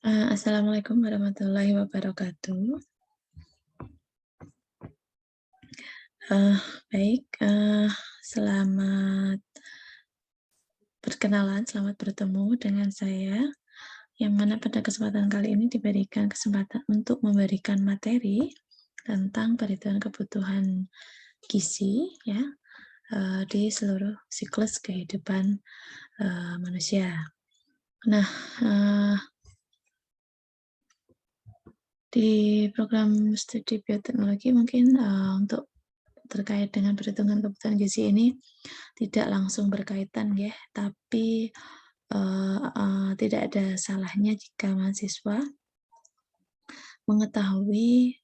Assalamualaikum warahmatullahi wabarakatuh. Eee, baik, selamat berkenalan, selamat bertemu dengan saya, yang mana pada kesempatan kali ini diberikan kesempatan untuk memberikan materi tentang perhitungan kebutuhan gizi ya, di seluruh siklus kehidupan, manusia. Nah, eee, di program studi bioteknologi mungkin, untuk terkait dengan perhitungan kebutuhan gizi ini tidak langsung berkaitan ya, tapi, tidak ada salahnya jika mahasiswa mengetahui,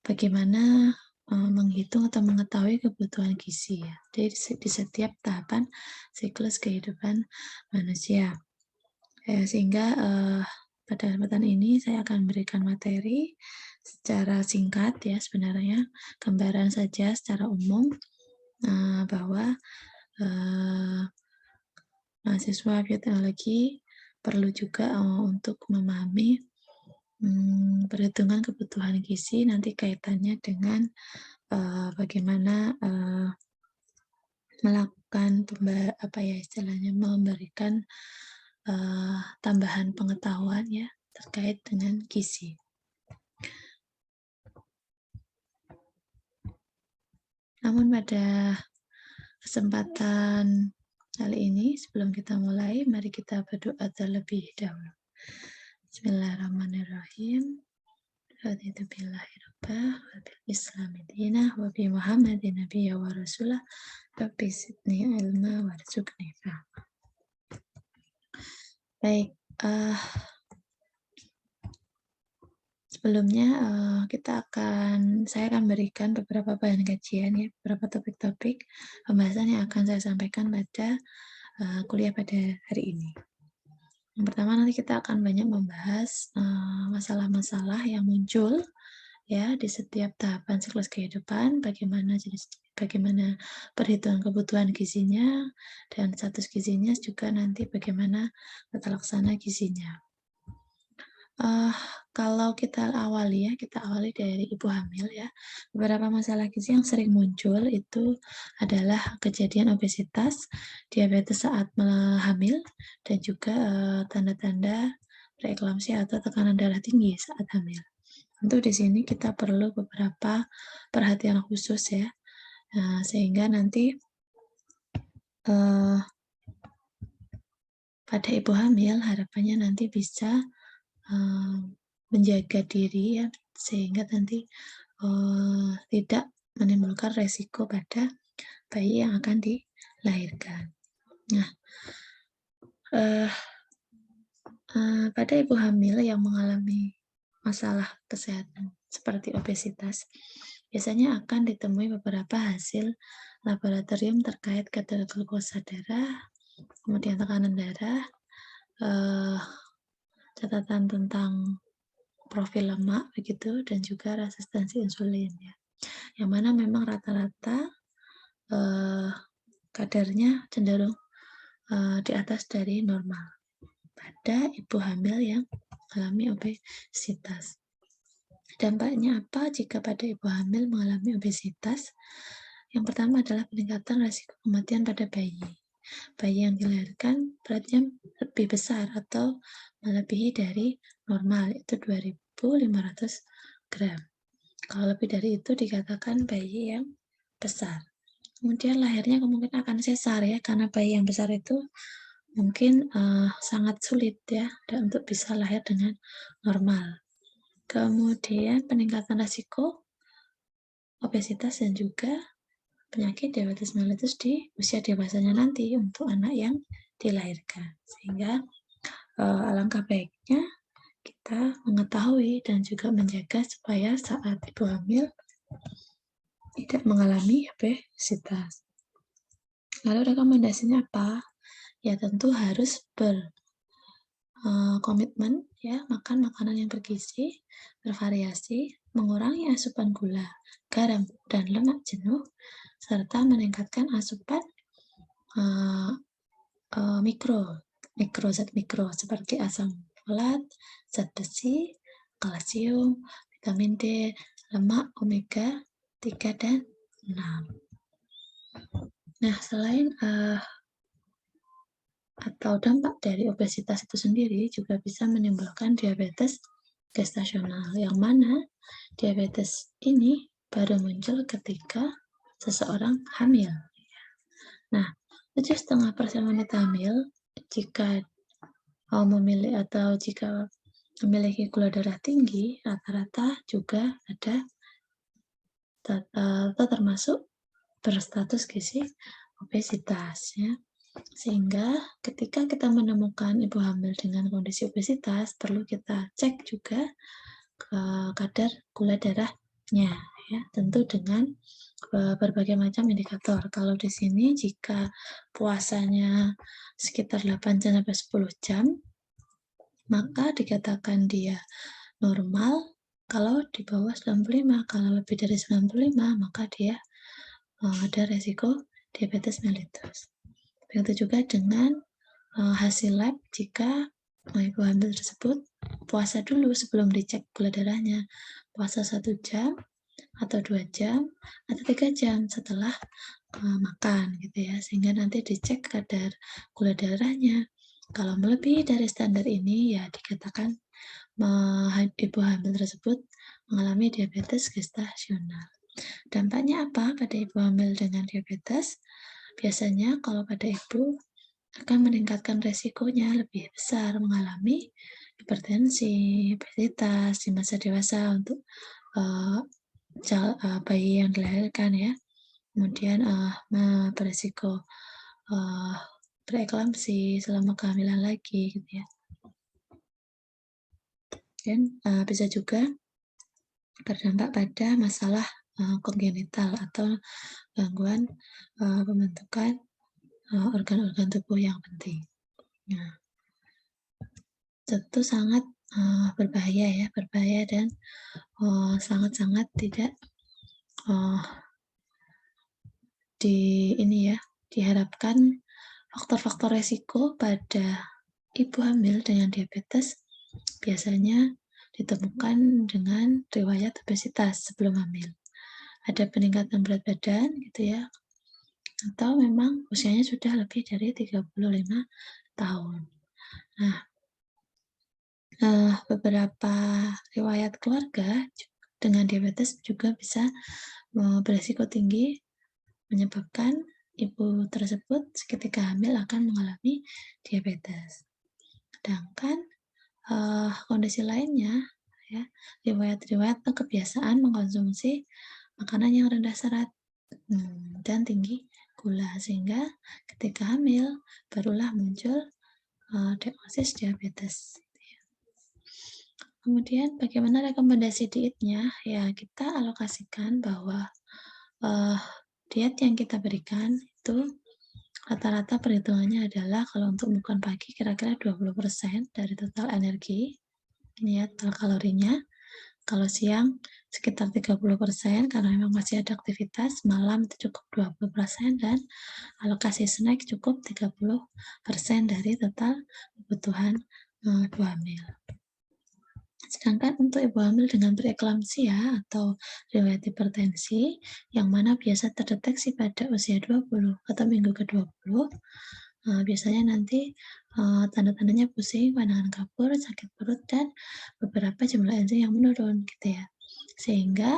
bagaimana, menghitung atau mengetahui kebutuhan gizi ya, di setiap tahapan siklus kehidupan manusia. Sehingga, pada kesempatan ini saya akan memberikan materi secara singkat ya sebenarnya, gambaran saja secara umum, bahwa, eee, mahasiswa bioteknologi perlu juga, untuk memahami, perhitungan kebutuhan gizi nanti kaitannya dengan, bagaimana, melakukan apa ya istilahnya, memberikan, tambahan pengetahuan ya terkait dengan gizi. Namun pada kesempatan kali ini sebelum kita mulai, mari kita berdoa terlebih dahulu. Bismillahirrahmanirrahim. Raditu billahi rabbah wa bil islami dinah wa bi Muhammadin nabiyya wa rasulah rabbi zidni ilma warzuqni fahma. Baik, sebelumnya, saya akan berikan beberapa bahan kajian ya, beberapa topik-topik pembahasan yang akan saya sampaikan pada, kuliah pada hari ini. Yang pertama nanti kita akan banyak membahas, masalah-masalah yang muncul ya di setiap tahapan siklus kehidupan, bagaimana perhitungan kebutuhan gizinya, dan status gizinya juga nanti bagaimana tata laksana gizinya. Kalau kita awali dari ibu hamil ya. Beberapa masalah gizi yang sering muncul itu adalah kejadian obesitas, diabetes saat hamil, dan juga, tanda-tanda preeklamsia atau tekanan darah tinggi saat hamil. Tentu di sini kita perlu beberapa perhatian khusus ya, sehingga nanti, pada ibu hamil harapannya nanti bisa, menjaga diri ya, sehingga nanti, tidak menimbulkan resiko pada bayi yang akan dilahirkan. Nah, pada ibu hamil yang mengalami masalah kesehatan seperti obesitas, biasanya akan ditemui beberapa hasil laboratorium terkait kadar glukosa darah, kemudian tekanan darah, catatan tentang profil lemak begitu, dan juga resistensi insulin ya. Yang mana memang rata-rata kadarnya cenderung di atas dari normal pada ibu hamil yang mengalami obesitas. Dampaknya apa jika pada ibu hamil mengalami obesitas? Yang pertama adalah peningkatan risiko kematian pada bayi. Bayi yang dilahirkan beratnya lebih besar atau melebihi dari normal, itu 2.500 gram. Kalau lebih dari itu dikatakan bayi yang besar. Kemudian lahirnya kemungkinan akan sesar ya, karena bayi yang besar itu mungkin sangat sulit ya dan untuk bisa lahir dengan normal. Kemudian peningkatan risiko obesitas dan juga penyakit diabetes mellitus di usia dewasanya nanti untuk anak yang dilahirkan. Sehingga alangkah baiknya kita mengetahui dan juga menjaga supaya saat ibu hamil tidak mengalami obesitas. Lalu rekomendasinya apa? Ya tentu harus komitmen ya, makan makanan yang bergizi, bervariasi, mengurangi asupan gula, garam, dan lemak jenuh, serta meningkatkan asupan zat mikro seperti asam folat, zat besi, kalsium, vitamin D, lemak omega 3 dan 6. Nah, selain atau dampak dari obesitas itu sendiri juga bisa menimbulkan diabetes gestasional, yang mana diabetes ini baru muncul ketika seseorang hamil. Nah, 7,5% wanita hamil jika memiliki gula darah tinggi, rata-rata juga ada atau termasuk berstatus gizi obesitas, ya. Sehingga ketika kita menemukan ibu hamil dengan kondisi obesitas, perlu kita cek juga ke kadar gula darahnya, ya. Tentu dengan berbagai macam indikator. Kalau di sini jika puasanya sekitar 8 sampai 10 jam, maka dikatakan dia normal. Kalau di bawah 95, kalau lebih dari 95, maka dia ada resiko diabetes mellitus. Begitu juga dengan hasil lab jika ibu hamil tersebut puasa dulu sebelum dicek gula darahnya. Puasa 1 jam atau 2 jam atau 3 jam setelah makan gitu ya, sehingga nanti dicek kadar gula darahnya. Kalau melebihi dari standar ini ya dikatakan ibu hamil tersebut mengalami diabetes gestasional. Dampaknya apa pada ibu hamil dengan diabetes? Biasanya kalau pada ibu akan meningkatkan resikonya lebih besar mengalami hipertensi, obesitas di masa dewasa untuk bayi yang dilahirkan, ya. Kemudian beresiko preeklamsi selama kehamilan lagi gitu ya. Dan bisa juga berdampak pada masalah kongenital atau gangguan pembentukan organ-organ tubuh yang penting. Nah, tentu sangat berbahaya dan sangat-sangat tidak diharapkan faktor-faktor resiko pada ibu hamil dengan diabetes biasanya ditemukan dengan riwayat obesitas sebelum hamil. Ada peningkatan berat badan gitu ya, atau memang usianya sudah lebih dari 35 tahun. Nah, beberapa riwayat keluarga dengan diabetes juga bisa beresiko tinggi menyebabkan ibu tersebut ketika hamil akan mengalami diabetes. Sedangkan kondisi lainnya, ya, riwayat-riwayat atau kebiasaan mengkonsumsi makanan yang rendah serat dan tinggi gula, sehingga ketika hamil barulah muncul diagnosis diabetes. Kemudian bagaimana rekomendasi dietnya? Ya, kita alokasikan bahwa diet yang kita berikan itu rata-rata perhitungannya adalah kalau untuk makan pagi kira-kira 20% dari total energi, ini ya total kalorinya. Kalau siang sekitar 30% karena memang masih ada aktivitas, malam itu cukup 20% dan alokasi snack cukup 30% dari total kebutuhan ibu hamil. Sedangkan untuk ibu hamil dengan preeklamsia atau riwayat hipertensi yang mana biasa terdeteksi pada usia 20 atau minggu ke-20, biasanya nanti tanda-tandanya pusing, pandangan kabur, sakit perut, dan beberapa jumlah enzim yang menurun gitu ya. Sehingga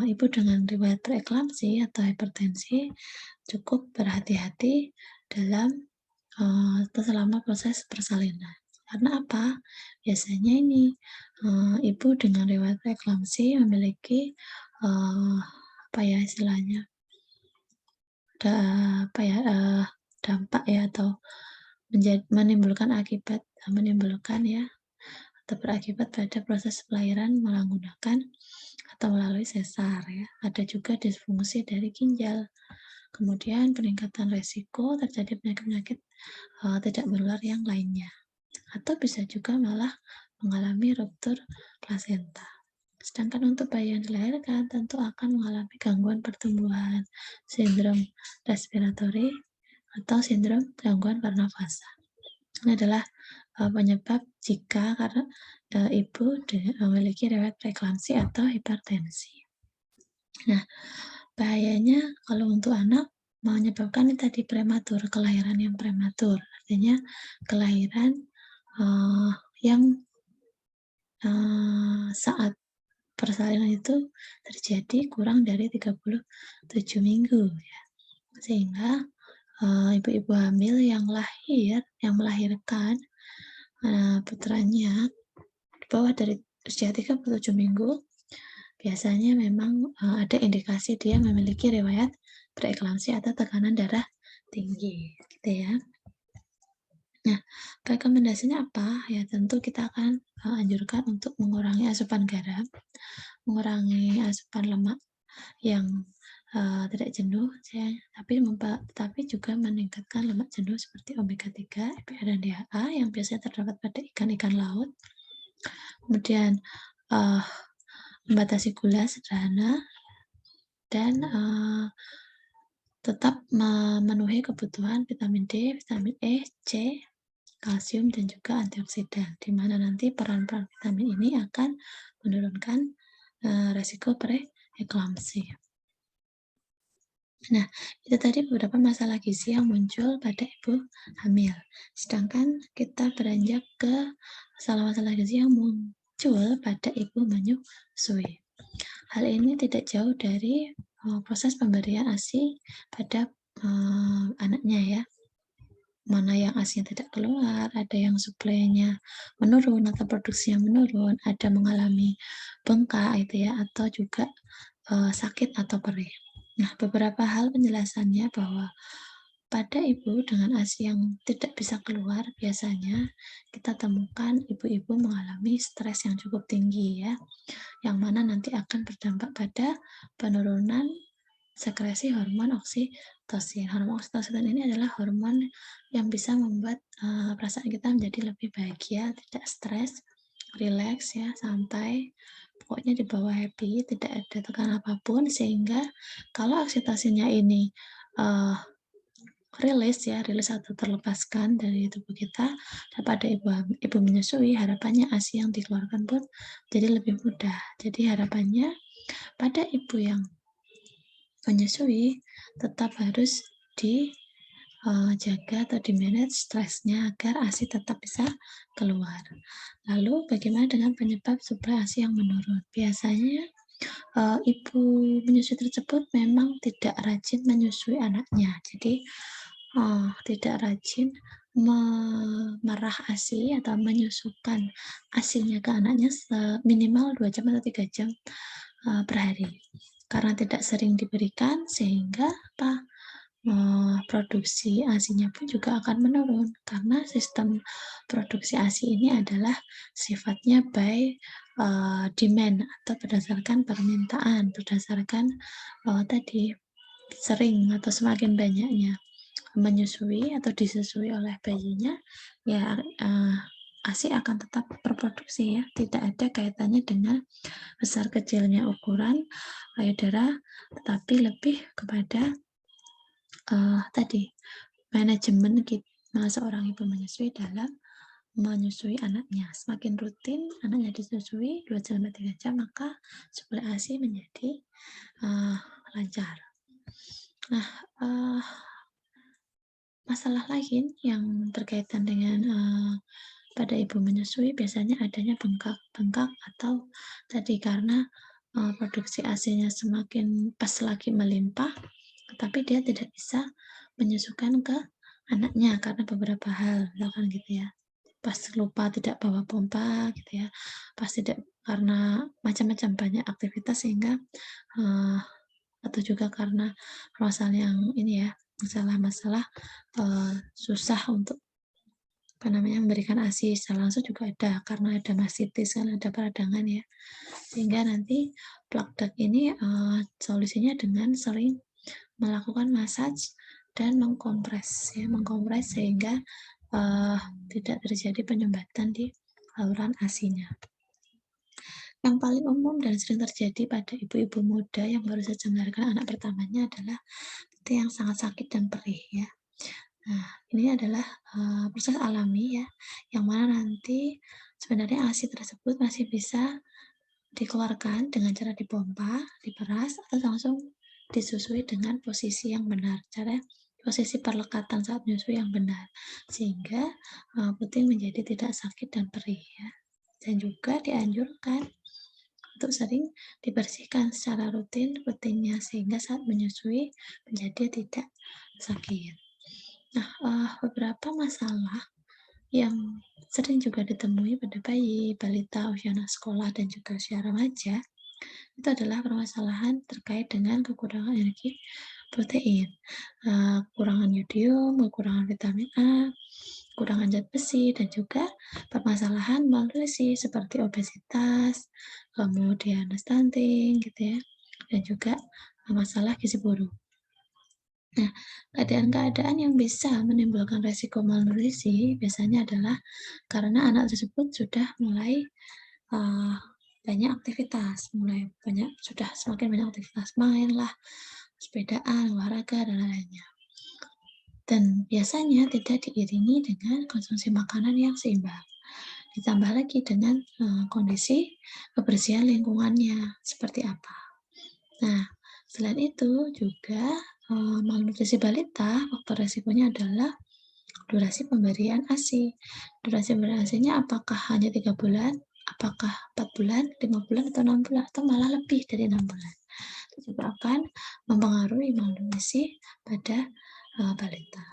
ibu dengan riwayat preeklamsi atau hipertensi cukup berhati-hati dalam selama proses persalinan. Karena apa? Biasanya ini ibu dengan riwayat preeklamsi memiliki dampak ya atau menimbulkan berakibat pada proses pelahiran menggunakan atau melalui sesar ya. Ada juga disfungsi dari ginjal. Kemudian peningkatan resiko terjadi penyakit-penyakit tidak menular yang lainnya. Atau bisa juga malah mengalami ruptur plasenta. Sedangkan untuk bayi yang dilahirkan tentu akan mengalami gangguan pertumbuhan, sindrom respiratory, atau sindrom gangguan pernafasan. Ini adalah penyebab jika karena ibu memiliki riwayat preeklamsi atau hipertensi. Nah, bahayanya kalau untuk anak menyebabkan tadi prematur, kelahiran yang prematur, artinya kelahiran yang saat persalinan itu terjadi kurang dari 37 minggu ya. Sehingga ibu-ibu hamil yang melahirkan putranya di bawah dari usia 37 minggu biasanya memang ada indikasi dia memiliki riwayat preeklamsi atau tekanan darah tinggi gitu ya. Nah, rekomendasinya apa? Ya tentu kita akan anjurkan untuk mengurangi asupan garam, mengurangi asupan lemak yang tidak jenuh, tapi juga meningkatkan lemak jenuh seperti omega 3, EPA dan DHA yang biasanya terdapat pada ikan-ikan laut. Kemudian membatasi gula sederhana dan tetap memenuhi kebutuhan vitamin D, vitamin E, C, kalsium dan juga antioksidan, di mana nanti peran-peran vitamin ini akan menurunkan resiko preeklamsi. Nah, itu tadi beberapa masalah gizi yang muncul pada ibu hamil. Sedangkan kita beranjak ke masalah-masalah gizi yang muncul pada ibu menyusui. Hal ini tidak jauh dari proses pemberian ASI pada anaknya ya. Mana yang ASI-nya tidak keluar, ada yang suplainya menurun atau produksinya menurun, ada mengalami bengkak itu ya, atau juga sakit atau perih. Nah, beberapa hal penjelasannya bahwa pada ibu dengan ASI yang tidak bisa keluar, biasanya kita temukan ibu-ibu mengalami stres yang cukup tinggi ya, yang mana nanti akan berdampak pada penurunan sekresi hormon oksitosin. Hormon oksitosin ini adalah hormon yang bisa membuat perasaan kita menjadi lebih bahagia, tidak stres, rileks ya, santai, pokoknya di bawah happy, tidak ada tekanan apapun, sehingga kalau oksitosinnya ini rilis atau terlepaskan dari tubuh kita pada ibu menyusui, harapannya ASI yang dikeluarkan pun jadi lebih mudah. Jadi harapannya pada ibu yang menyusui tetap harus dijaga atau di-manage stresnya agar ASI tetap bisa keluar. Lalu bagaimana dengan penyebab suplai ASI yang menurun? Biasanya ibu menyusui tersebut memang tidak rajin menyusui anaknya, jadi tidak rajin memerah ASI atau menyusukan ASInya ke anaknya minimal 2 jam atau 3 jam per hari. Karena tidak sering diberikan, sehingga produksi ASI-nya pun juga akan menurun, karena sistem produksi ASI ini adalah sifatnya by demand atau berdasarkan permintaan, berdasarkan tadi sering atau semakin banyaknya menyusui atau disusui oleh bayinya, ya ASI akan tetap berproduksi ya, tidak ada kaitannya dengan besar kecilnya ukuran payudara, tetapi lebih kepada tadi manajemen seorang ibu menyusui dalam menyusui anaknya. Semakin rutin anaknya disusui 2 jam 3 jam, maka suplai ASI menjadi lancar. Nah, masalah lain yang berkaitan dengan pada ibu menyusui biasanya adanya bengkak atau tadi karena produksi ASI-nya semakin pas lagi melimpah, tetapi dia tidak bisa menyusukan ke anaknya karena beberapa hal, misalkan gitu ya. Pas lupa tidak bawa pompa gitu ya, pas tidak karena macam-macam banyak aktivitas sehingga atau juga karena masalah yang ini ya, masalah susah untuk memberikan ASI secara langsung juga ada, karena ada mastitis kan, ada peradangan ya, sehingga nanti plak duct ini solusinya dengan sering melakukan massage dan mengkompres sehingga tidak terjadi penyumbatan di saluran ASI-nya. Yang paling umum dan sering terjadi pada ibu-ibu muda yang baru saja melahirkan anak pertamanya adalah yang sangat sakit dan perih ya. Nah, ini adalah, proses alami ya, yang mana nanti sebenarnya ASI tersebut masih bisa dikeluarkan dengan cara dipompa, diperas, atau langsung disusui dengan posisi yang benar. Posisi perlekatan saat menyusui yang benar, sehingga, puting menjadi tidak sakit dan perih ya. Dan juga dianjurkan untuk sering dibersihkan secara rutin putingnya, sehingga saat menyusui menjadi tidak sakit. Nah, beberapa masalah yang sering juga ditemui pada bayi, balita, usia anak sekolah, dan juga usia remaja, itu adalah permasalahan terkait dengan kekurangan energi protein, kekurangan yodium, kekurangan vitamin A, kekurangan zat besi, dan juga permasalahan malnutrisi seperti obesitas, kemudian stunting gitu ya, dan juga masalah gizi buruk. Nah, keadaan-keadaan yang bisa menimbulkan resiko malnutrisi biasanya adalah karena anak tersebut sudah mulai uh, banyak aktivitas, sudah semakin banyak aktivitas main lah, sepedaan, olahraga, dan lainnya. Dan biasanya tidak diiringi dengan konsumsi makanan yang seimbang. Ditambah lagi dengan kondisi kebersihan lingkungannya seperti apa. Nah, selain itu juga malnutrisi balita, faktor resikonya adalah durasi pemberian ASI. Durasi pemberian ASINya apakah hanya 3 bulan, apakah 4 bulan, 5 bulan, atau 6 bulan, atau malah lebih dari 6 bulan. Itu juga akan mempengaruhi malnutrisi pada balita.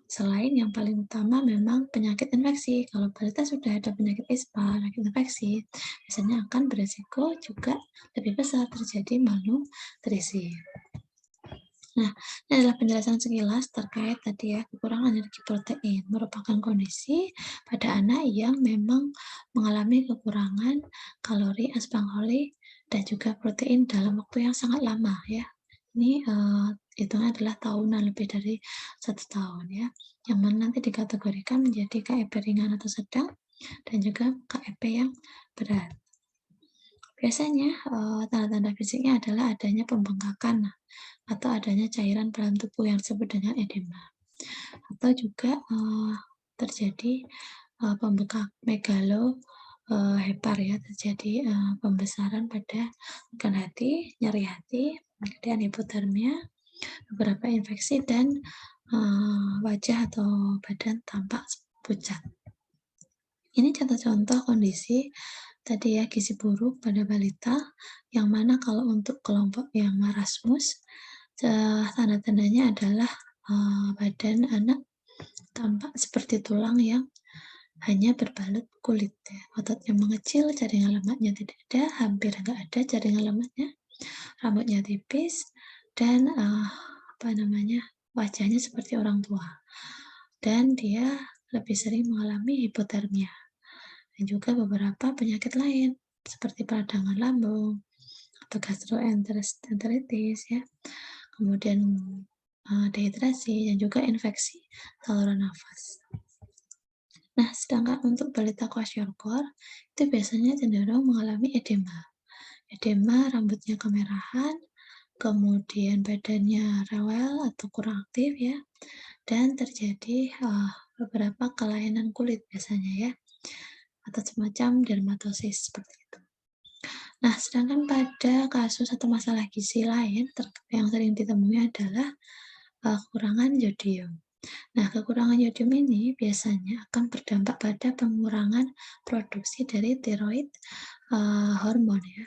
Selain yang paling utama memang penyakit infeksi. Kalau balita sudah ada penyakit ISPA, penyakit infeksi, biasanya akan beresiko juga lebih besar terjadi malnutrisi. Nah, ini adalah penjelasan sekilas terkait tadi ya, kekurangan energi protein merupakan kondisi pada anak yang memang mengalami kekurangan kalori, asupan dan juga protein dalam waktu yang sangat lama ya. Ini hitungnya adalah tahunan, lebih dari 1 tahun ya, yang mana nanti dikategorikan menjadi KEP ringan atau sedang dan juga KEP yang berat. Biasanya tanda-tanda fisiknya adalah adanya pembengkakan atau adanya cairan dalam tubuh yang disebut dengan edema, atau juga terjadi pembengkak hepar ya, terjadi pembesaran pada organ hati, nyeri hati, kemudian hipotermia, beberapa infeksi, dan wajah atau badan tampak pucat. Ini contoh-contoh kondisi tadi ya, gizi buruk pada balita, yang mana kalau untuk kelompok yang marasmus, tanda-tandanya adalah badan anak tampak seperti tulang yang hanya berbalut kulit ya. Ototnya mengecil, jaringan lemaknya tidak ada, hampir nggak ada jaringan lemaknya, rambutnya tipis, dan wajahnya seperti orang tua. Dan dia lebih sering mengalami hipotermia. Dan juga beberapa penyakit lain seperti peradangan lambung atau gastroenteritis ya, kemudian dehidrasi dan juga infeksi saluran nafas. Nah, sedangkan untuk balita kwashiorkor itu biasanya cenderung mengalami edema. Edema, rambutnya kemerahan, kemudian badannya rewel atau kurang aktif ya, dan terjadi beberapa kelainan kulit biasanya ya, atau semacam dermatosis seperti itu. Nah, sedangkan pada kasus atau masalah gizi lain yang sering ditemui adalah kekurangan yodium. Nah, kekurangan yodium ini biasanya akan berdampak pada pengurangan produksi dari tiroid hormon ya.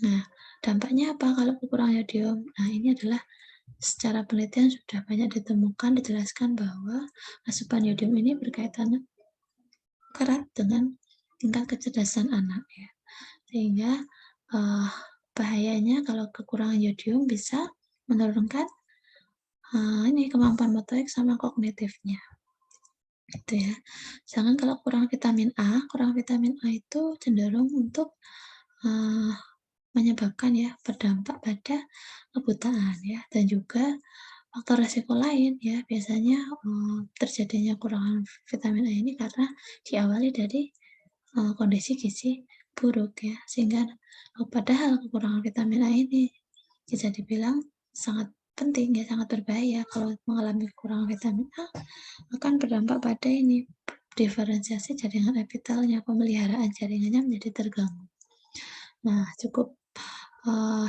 Nah, dampaknya apa kalau kekurangan yodium? Nah, ini adalah secara penelitian sudah banyak ditemukan, dijelaskan bahwa asupan yodium ini berkaitan erat dengan tingkat kecerdasan anak ya. Sehingga bahayanya kalau kekurangan yodium bisa menurunkan kemampuan motorik sama kognitifnya. Gitu ya. Sedangkan kalau kurang vitamin A itu cenderung untuk menyebabkan ya, berdampak pada kebutaan ya, dan juga faktor resiko lain ya, biasanya terjadinya kurangan vitamin A ini karena diawali dari kondisi gizi buruk ya, sehingga padahal kekurangan vitamin A ini bisa dibilang sangat penting ya, sangat berbahaya kalau mengalami kekurangan vitamin A akan berdampak pada ini diferensiasi jaringan epitelnya, pemeliharaan jaringannya menjadi terganggu. Nah, cukup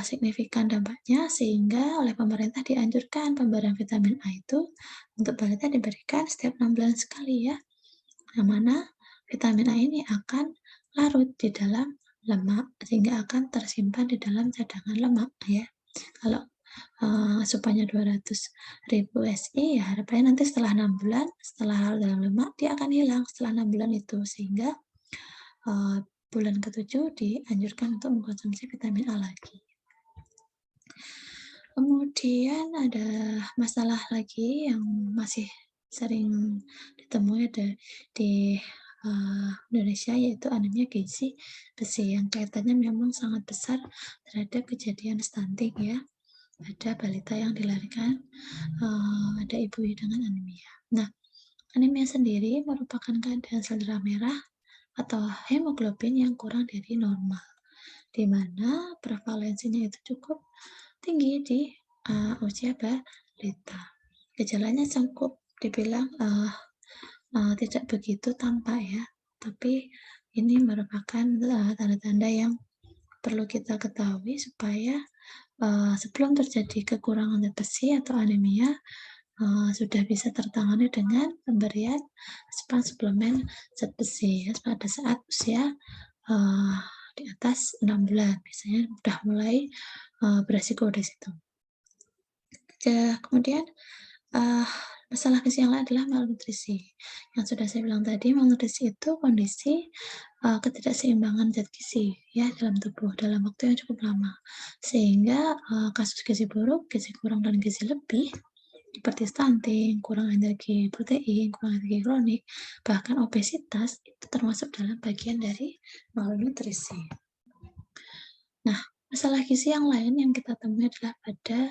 signifikan dampaknya sehingga oleh pemerintah dianjurkan pemberian vitamin A itu untuk balita diberikan setiap 6 bulan sekali ya, yang mana vitamin A ini akan larut di dalam lemak sehingga akan tersimpan di dalam cadangan lemak ya. Kalau asupannya 200.000 SI ya harapannya nanti setelah 6 bulan setelah larut dalam lemak dia akan hilang setelah 6 bulan itu sehingga bulan ke-7 dianjurkan untuk mengkonsumsi vitamin A lagi. Kemudian ada masalah lagi yang masih sering ditemui di Indonesia yaitu anemia gizi besi yang kaitannya memang sangat besar terhadap kejadian stunting ya. Ada balita yang dilahirkan ada ibu dengan anemia. Nah, anemia sendiri merupakan keadaan sel darah merah atau hemoglobin yang kurang dari normal, di mana prevalensinya itu cukup tinggi di usia balita. Gejalanya cukup dibilang tidak begitu tampak ya, tapi ini merupakan tanda-tanda yang perlu kita ketahui supaya sebelum terjadi kekurangan zat besi atau anemia sudah bisa tertangani dengan pemberian suplemen zat besi ya, pada saat usia di atas 6 bulan biasanya sudah mulai beresiko di situ. Kemudian masalah gizi yang lain adalah malnutrisi. Yang sudah saya bilang tadi, malnutrisi itu kondisi ketidakseimbangan zat gizi ya dalam tubuh dalam waktu yang cukup lama, sehingga kasus gizi buruk, gizi kurang dan gizi lebih seperti stunting, kurang energi protein, kurang energi kronik, bahkan obesitas itu termasuk dalam bagian dari malnutrisi. Nah, masalah gizi yang lain yang kita temui adalah pada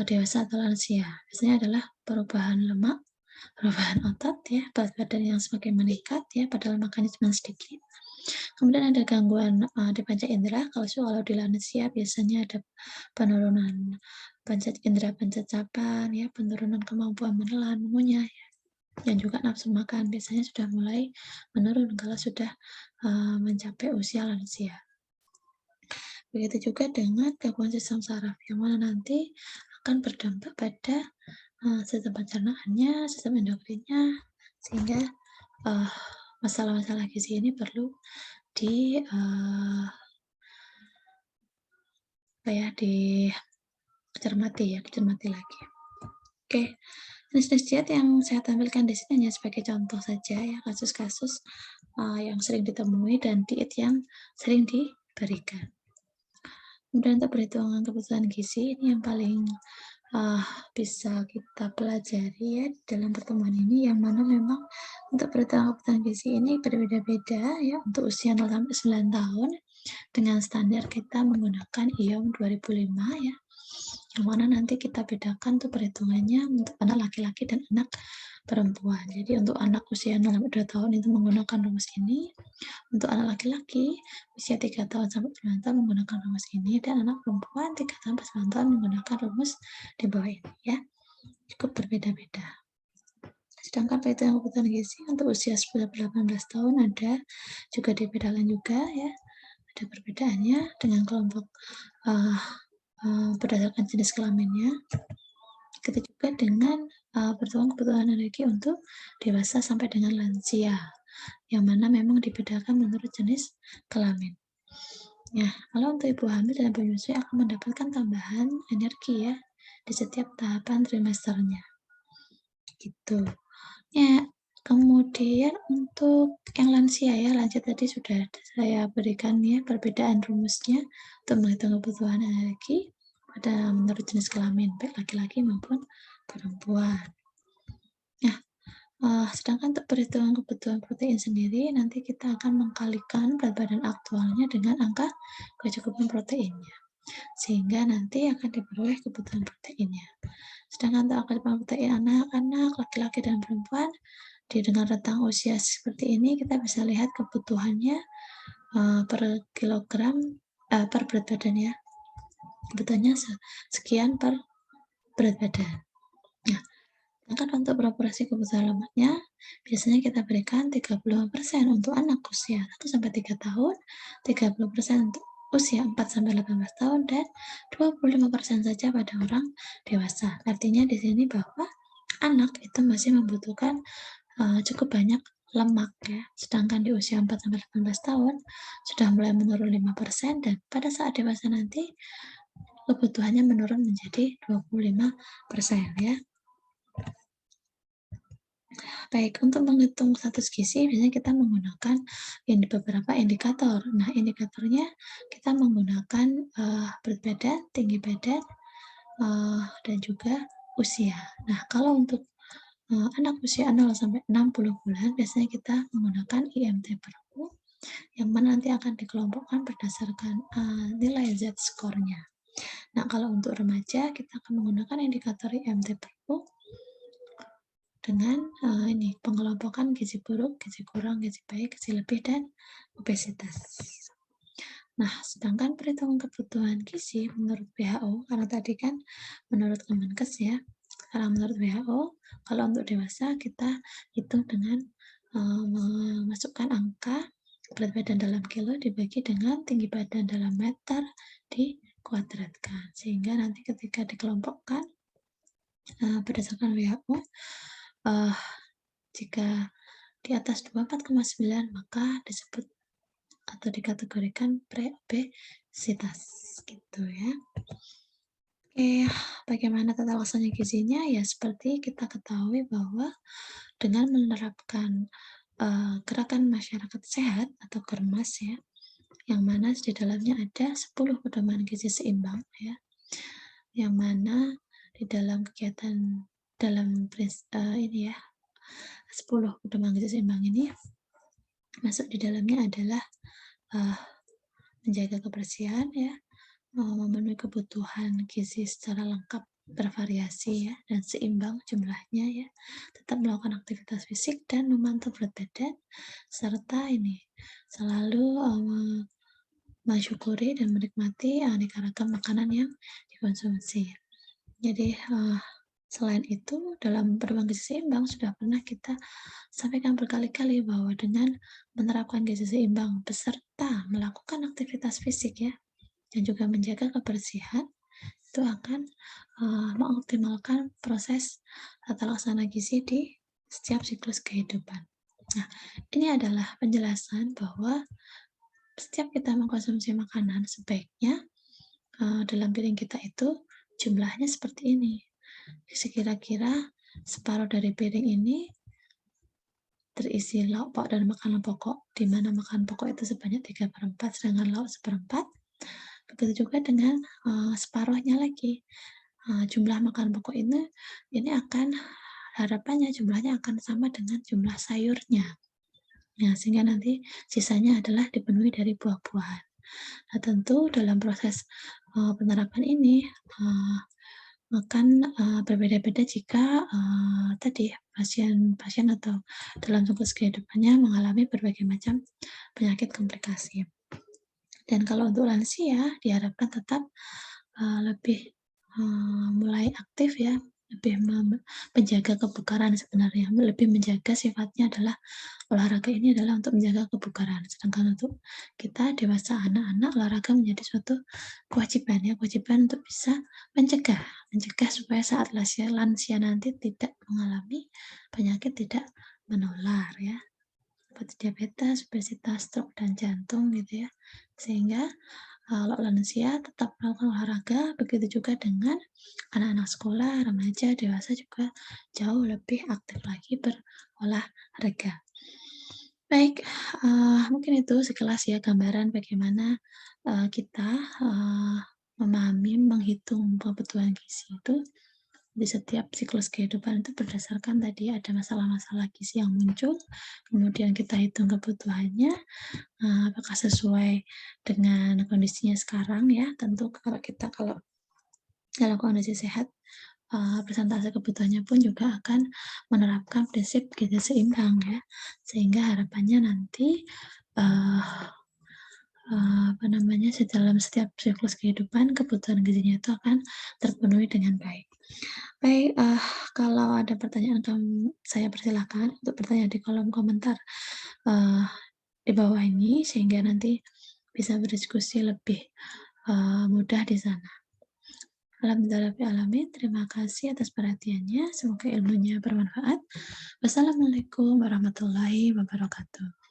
dewasa atau lansia. Biasanya adalah perubahan lemak, perubahan otot ya, berat badan yang semakin meningkat ya, padahal makannya cuma sedikit. Kemudian ada gangguan di panca indera. Kalau di lansia biasanya ada penurunan panca indera pencacapan ya, penurunan kemampuan menelan, mengunyah ya, dan juga nafsu makan biasanya sudah mulai menurun kalau sudah mencapai usia lansia. Begitu juga dengan gangguan sistem saraf yang mana nanti akan berdampak pada sistem pencernaannya, sistem endokrinnya, sehingga masalah-masalah gizi ini perlu dicermati lagi. Oke, jenis-jenis diet yang saya tampilkan di sini hanya sebagai contoh saja ya, kasus-kasus yang sering ditemui dan diet yang sering diberikan. Kemudian untuk perhitungan kebutuhan gizi ini yang paling bisa kita pelajari ya dalam pertemuan ini, yang mana memang untuk perhitungan kebutuhan gizi ini berbeda-beda ya untuk usia 0 sampai 9 tahun dengan standar kita menggunakan IOM 2005 ya, yang mana nanti kita bedakan tuh perhitungannya untuk anak laki-laki dan anak perempuan. Jadi untuk anak usia 0 sampai 2 tahun itu menggunakan rumus ini, untuk anak laki-laki usia 3 tahun sampai 9 tahun menggunakan rumus ini, dan anak perempuan 3 sampai 9 tahun menggunakan rumus di bawah ini ya. Cukup berbeda-beda. Sedangkan perhitungan kebutuhan gizi untuk usia 10-18 tahun ada juga dibedakan juga ya. Ada perbedaannya dengan kelompok berdasarkan jenis kelaminnya. Begitu juga dengan perhitungan kebutuhan energi untuk dewasa sampai dengan lansia, yang mana memang dibedakan menurut jenis kelamin. Nah, kalau untuk ibu hamil dan ibu menyusui akan mendapatkan tambahan energi ya di setiap tahapan trimesternya. Gitu. Ya, kemudian untuk yang lansia ya, lansia tadi sudah saya berikan ya perbedaan rumusnya untuk menghitung kebutuhan energi pada menurut jenis kelamin, baik laki-laki maupun perempuan. Nah, sedangkan untuk perhitungan kebutuhan protein sendiri, nanti kita akan mengkalikan berat badan aktualnya dengan angka kecukupan proteinnya, sehingga nanti akan diperoleh kebutuhan proteinnya. Sedangkan untuk angka kecukupan protein anak-anak, laki-laki dan perempuan, dengan rentang usia seperti ini, kita bisa lihat kebutuhannya per kilogram, per berat badan ya. Kebutuhannya sekian per berat badan. Nah, sedangkan untuk proporsi kebutuhan lemaknya, biasanya kita berikan 35% untuk anak usia 1-3 tahun, 30% untuk usia 4-18 tahun, dan 25% saja pada orang dewasa. Artinya di sini bahwa anak itu masih membutuhkan cukup banyak lemak ya, sedangkan di usia 4-18 tahun sudah mulai menurun 5%, dan pada saat dewasa nanti kebutuhannya menurun menjadi 25% ya. Baik, untuk menghitung status gizi biasanya kita menggunakan beberapa indikator. Nah, indikatornya kita menggunakan berat badan, tinggi badan, dan juga usia. Nah, kalau untuk anak usia 0-60 bulan biasanya kita menggunakan IMT Perpu, yang mana nanti akan dikelompokkan berdasarkan nilai Z-score-nya. Nah, kalau untuk remaja kita akan menggunakan indikator IMT Perpu dengan pengelompokan gizi buruk, gizi kurang, gizi baik, gizi lebih, dan obesitas. Nah, sedangkan perhitungan kebutuhan gizi menurut WHO, karena tadi kan menurut Kemenkes ya, karena menurut WHO, kalau untuk dewasa kita hitung dengan memasukkan angka berat badan dalam kilo dibagi dengan tinggi badan dalam meter dikuadratkan, sehingga nanti ketika dikelompokkan berdasarkan WHO, jika di atas 24,9 maka disebut atau dikategorikan pre-obesitas gitu ya. Oke, bagaimana tata laksana gizinya? Ya seperti kita ketahui bahwa dengan menerapkan gerakan masyarakat sehat atau GERMAS ya, yang mana di dalamnya ada 10 pedoman gizi seimbang ya, yang mana di dalam kegiatan dalam ini ya 10 pedoman gizi seimbang ini masuk di dalamnya adalah menjaga kebersihan ya, memenuhi kebutuhan gizi secara lengkap, bervariasi ya, dan seimbang jumlahnya ya, tetap melakukan aktivitas fisik dan memantau berat badan, serta ini selalu mensyukuri dan menikmati aneka ragam makanan yang dikonsumsi. Jadi selain itu, dalam pedoman gizi seimbang sudah pernah kita sampaikan berkali-kali bahwa dengan menerapkan gizi seimbang beserta melakukan aktivitas fisik ya, dan juga menjaga kebersihan, itu akan mengoptimalkan proses tata laksana gizi di setiap siklus kehidupan. Nah, ini adalah penjelasan bahwa setiap kita mengkonsumsi makanan sebaiknya dalam piring kita itu jumlahnya seperti ini. Kira-kira separuh dari piring ini terisi lauk pauk dan makanan pokok, di mana makanan pokok itu sebanyak 3/4, sedangkan lauk 1/4. Begitu juga dengan separuhnya lagi. Jumlah makanan pokok ini akan harapannya jumlahnya akan sama dengan jumlah sayurnya. Ya, sehingga nanti sisanya adalah dipenuhi dari buah-buahan. Nah, tentu dalam proses penerapan ini akan berbeda-beda jika tadi pasien atau dalam siklus kehidupannya mengalami berbagai macam penyakit komplikasi. Dan kalau untuk lansia diharapkan tetap lebih mulai aktif ya, lebih menjaga kebugaran sebenarnya, lebih menjaga sifatnya adalah olahraga ini adalah untuk menjaga kebugaran. Sedangkan untuk kita dewasa anak-anak olahraga menjadi suatu kewajiban ya, kewajiban untuk bisa mencegah supaya saat lansia nanti tidak mengalami penyakit tidak menular ya, seperti diabetes, obesitas, stroke, dan jantung gitu ya. Sehingga kalau lansia tetap melakukan olahraga, begitu juga dengan anak-anak sekolah, remaja, dewasa juga jauh lebih aktif lagi berolahraga. Baik, mungkin itu sekilas ya gambaran bagaimana kita memahami, menghitung kebutuhan gizi itu di setiap siklus kehidupan itu berdasarkan tadi ada masalah-masalah gizi yang muncul, kemudian kita hitung kebutuhannya, apakah sesuai dengan kondisinya sekarang ya. Tentu kalau dalam kondisi sehat, persentase kebutuhannya pun juga akan menerapkan prinsip gizi seimbang ya, sehingga harapannya nanti dalam setiap siklus kehidupan kebutuhan gizinya itu akan terpenuhi dengan baik. Baik, kalau ada pertanyaan saya persilahkan untuk bertanya di kolom komentar, eee, di bawah ini sehingga nanti bisa berdiskusi lebih, mudah di sana. Alhamdulillahirabbil terima kasih atas perhatiannya, semoga ilmunya bermanfaat. Wassalamualaikum warahmatullahi wabarakatuh.